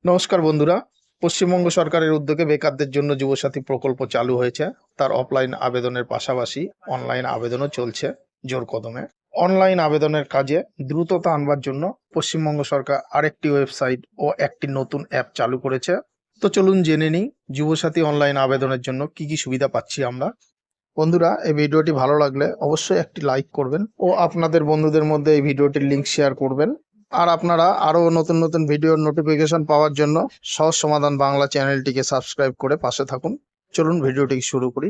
নমস্কার বন্ধুরা। পশ্চিমবঙ্গ সরকারের উদ্যোগে বেকারদের জন্য যুবসাথী প্রকল্প চালু হয়েছে। তার অফলাইন আবেদনের পাশাপাশি অনলাইন আবেদনও চলছে জোর কদমে। অনলাইন আবেদনের কাজে দ্রুততা আনবার জন্য পশ্চিমবঙ্গ সরকার আরেকটি ওয়েবসাইট ও একটি নতুন অ্যাপ চালু করেছে। তো চলুন জেনে নিই যুবসাথী অনলাইন আবেদনের জন্য কি কি সুবিধা পাচ্ছি আমরা। বন্ধুরা, এই ভিডিওটি ভালো লাগলে অবশ্যই একটি লাইক করবেন ও আপনাদের বন্ধুদের মধ্যে এই ভিডিওটির লিংক শেয়ার করবেন। আর আপনারা আরো নতুন নতুন ভিডিওর নোটিফিকেশন পাওয়ার জন্য সহজ সমাধান বাংলা চ্যানেলটিকে সাবস্ক্রাইব করে পাশে থাকুন। চলুন ভিডিওটি শুরু করি।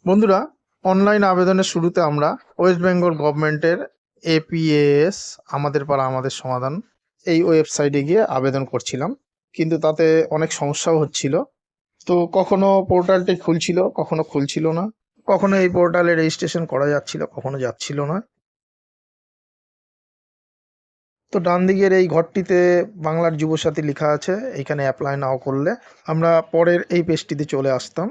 বন্ধুরা, অনলাইন আবেদনের শুরুতে আমরা ওয়েস্ট বেঙ্গল গভর্নমেন্টের APAS আমাদের পাড়া আমাদের সমাধান এই ওয়েবসাইটে গিয়ে আবেদন করছিলাম, কিন্তু তাতে অনেক সমস্যাও হচ্ছিল। তো কখনো পোর্টালটি খুলছিল, কখনো খুলছিল না, কখনো এই পোর্টালে রেজিস্ট্রেশন করা যাচ্ছিল, কখনো যাচ্ছিল না। তো ডান দিকের এই ঘরটিতে বাংলার যুবসাথী লেখা আছে, এইখানে অ্যাপ্লাই নাও করলে আমরা পরের এই পেজটিতে চলে আসতাম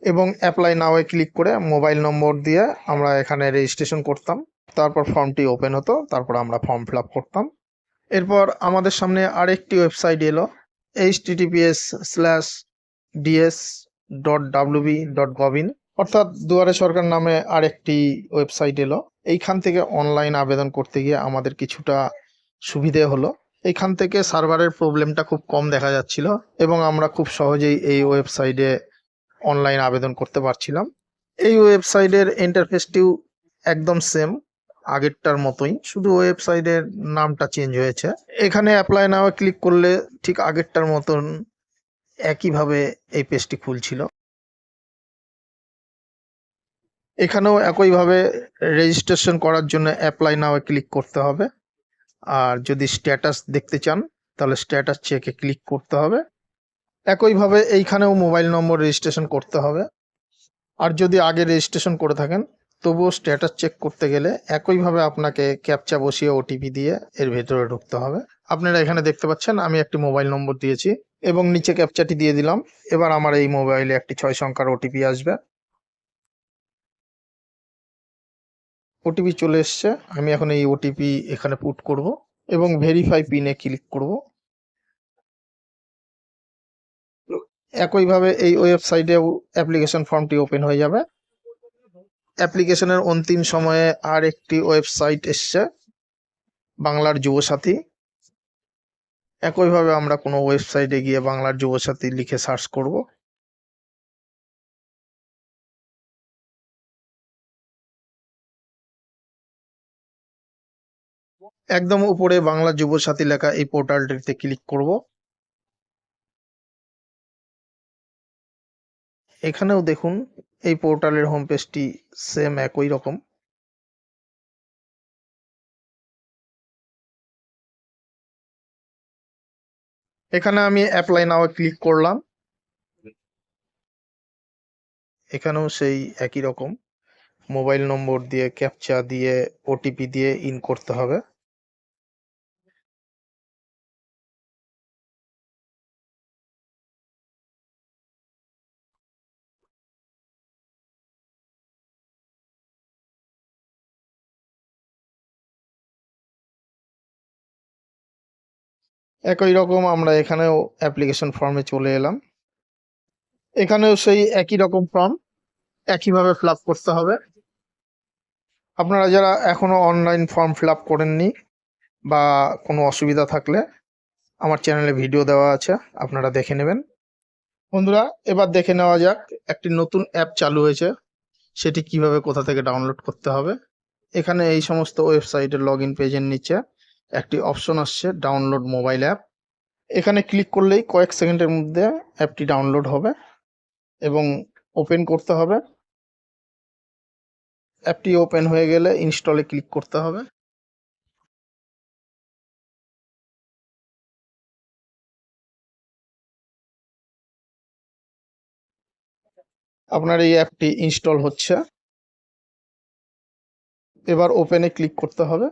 এবং অ্যাপ্লাই নাওয়ে ক্লিক করে মোবাইল নম্বর দিয়ে আমরা এখানে রেজিস্ট্রেশন করতাম। তারপর ফর্মটি ওপেন হতো, তারপর আমরা ফর্ম ফিল আপ করতাম। এরপর আমাদের সামনে আরেকটি ওয়েবসাইট এলো, https://ds.wb.gov.in, অর্থাৎ দুয়ারে সরকার নামে আরেকটি ওয়েবসাইট এলো। এইখান থেকে অনলাইন আবেদন করতে গিয়ে আমাদের কিছুটা সুবিধে হলো। এইখান থেকে সার্ভারের প্রবলেমটা খুব কম দেখা যাচ্ছিল এবং আমরা খুব সহজেই এই ওয়েবসাইটে অনলাইন আবেদন করতে পারছিলাম। এই ওয়েবসাইটের ইন্টারফেসটিও একদম সেম আগেরটার মতোই, শুধু ওয়েবসাইটের নামটা চেঞ্জ হয়েছে। এখানে অ্যাপ্লাই নাও ক্লিক করলে ঠিক আগেরটার মতন একইভাবে এই পেজটি খুলছিল। এখানেও একইভাবে রেজিস্ট্রেশন করার জন্য অ্যাপ্লাই নাও ক্লিক করতে হবে। আর যদি স্ট্যাটাস দেখতে চান তাহলে স্ট্যাটাস চেকে ক্লিক করতে হবে। একইভাবে এইখানেও মোবাইল নম্বর রেজিস্ট্রেশন করতে হবে। আর যদি আগে রেজিস্ট্রেশন করে থাকেন তবুও স্ট্যাটাস চেক করতে গেলে একইভাবে আপনাকে ক্যাপচা বসিয়ে ওটিপি দিয়ে এর ভেতরে ঢুকতে হবে। আপনারা এখানে দেখতে পাচ্ছেন আমি একটি মোবাইল নম্বর দিয়েছি এবং নিচে ক্যাপচাটি দিয়ে দিলাম। এবার আমার এই মোবাইলে একটি 6 সংখ্যার ওটিপি আসবে। ওটিপি চলে এসছে, আমি এখন এই ওটিপি এখানে পুট করব এবং ভেরিফাই পিনে ক্লিক করব। একইভাবে এই ওয়েবসাইটেও অ্যাপ্লিকেশন ফর্মটি ওপেন হয়ে যাবে। অ্যাপ্লিকেশনের অন্তিম সময়ে আর একটি ওয়েবসাইট এসছে, বাংলার যুবসাথী। একইভাবে আমরা কোনো ওয়েবসাইটে গিয়ে বাংলার যুবসাথী লিখে সার্চ করব। একদম উপরে বাংলা যুবসাথী লেখা এই পোর্টালটিতে ক্লিক করব। এখানেও দেখুন এই পোর্টালের হোম পেজটি সেম একই রকম। এখানে আমি অ্যাপ্লাই নাও ক্লিক করলাম। এখানেও সেই একই রকম মোবাইল নম্বর দিয়ে ক্যাপচা দিয়ে ওটিপি দিয়ে ইন করতে হবে। একই রকম আমরা এখানেও অ্যাপ্লিকেশন ফর্মে চলে এলাম। এখানেও সেই একই রকম ফর্ম একইভাবে ফিল আপ করতে হবে। আপনারা যারা এখনো অনলাইন ফর্ম ফিল আপ করেননি বা কোনো অসুবিধা থাকলে আমার চ্যানেলে ভিডিও দেওয়া আছে, আপনারা দেখে নেবেন। বন্ধুরা, এবার দেখে নেওয়া যাক একটি নতুন অ্যাপ চালু হয়েছে, সেটি কিভাবে কোথা থেকে ডাউনলোড করতে হবে। এখানে এই সমস্ত ওয়েবসাইটের লগ ইন পেজের নিচে একটি অপশন আসছে ডাউনলোড মোবাইল অ্যাপ। এখানে ক্লিক করলেই কয়েক সেকেন্ডের মধ্যে অ্যাপটি ডাউনলোড হবে এবং ওপেন করতে হবে। অ্যাপটি ওপেন হয়ে গেলে ইনস্টলে ক্লিক করতে হবে। আপনার এই অ্যাপটি ইনস্টল হচ্ছে। এবার ওপেনে ক্লিক করতে হবে।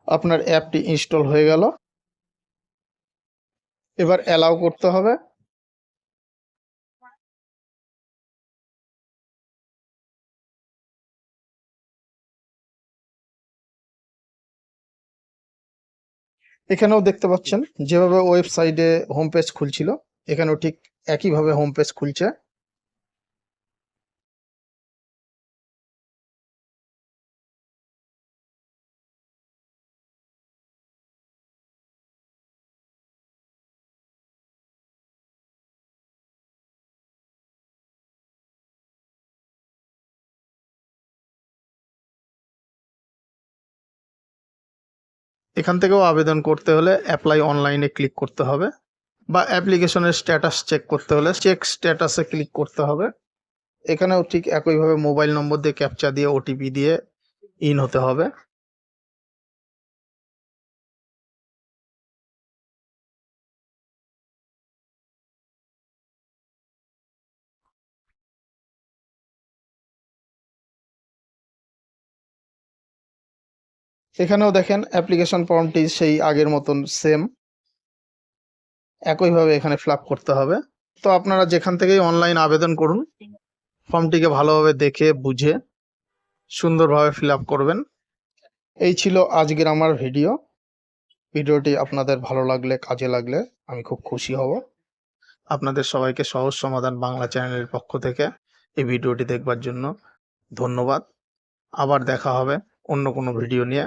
আপনার অ্যাপটি ইনস্টল হয়ে গেল। এবার অ্যালাউ করতে হবে। এখানেও দেখতে পাচ্ছেন যেভাবে ওয়েবসাইটে হোম পেজ খুলছিল, এখানেও ঠিক একইভাবে হোম পেজ খুলছে। এখান থেকেও আবেদন করতে হলে অ্যাপ্লাই অনলাইনে ক্লিক করতে হবে, বা অ্যাপ্লিকেশনের স্ট্যাটাস চেক করতে হলে চেক স্ট্যাটাসে ক্লিক করতে হবে। এখানেও ঠিক একইভাবে মোবাইল নম্বর দিয়ে ক্যাপচা দিয়ে ওটিপি দিয়ে ইন হতে হবে। এখানেও দেখেন অ্যাপ্লিকেশন ফর্মটি সেই আগের মতন সেম একইভাবে এখানে ফিল আপ করতে হবে। তো আপনারা যেখান থেকেই অনলাইন আবেদন করুন, ফর্মটিকে ভালোভাবে দেখে বুঝে সুন্দরভাবে ফিল আপ করবেন। এই ছিল আজকের আমার ভিডিওটি আপনাদের ভালো লাগলে, কাজে লাগলে আমি খুব খুশি হব। আপনাদের সবাইকে সহজ সমাধান বাংলা চ্যানেলের পক্ষ থেকে এই ভিডিওটি দেখবার জন্য ধন্যবাদ। আবার দেখা হবে অন্য কোনো ভিডিও নিয়ে।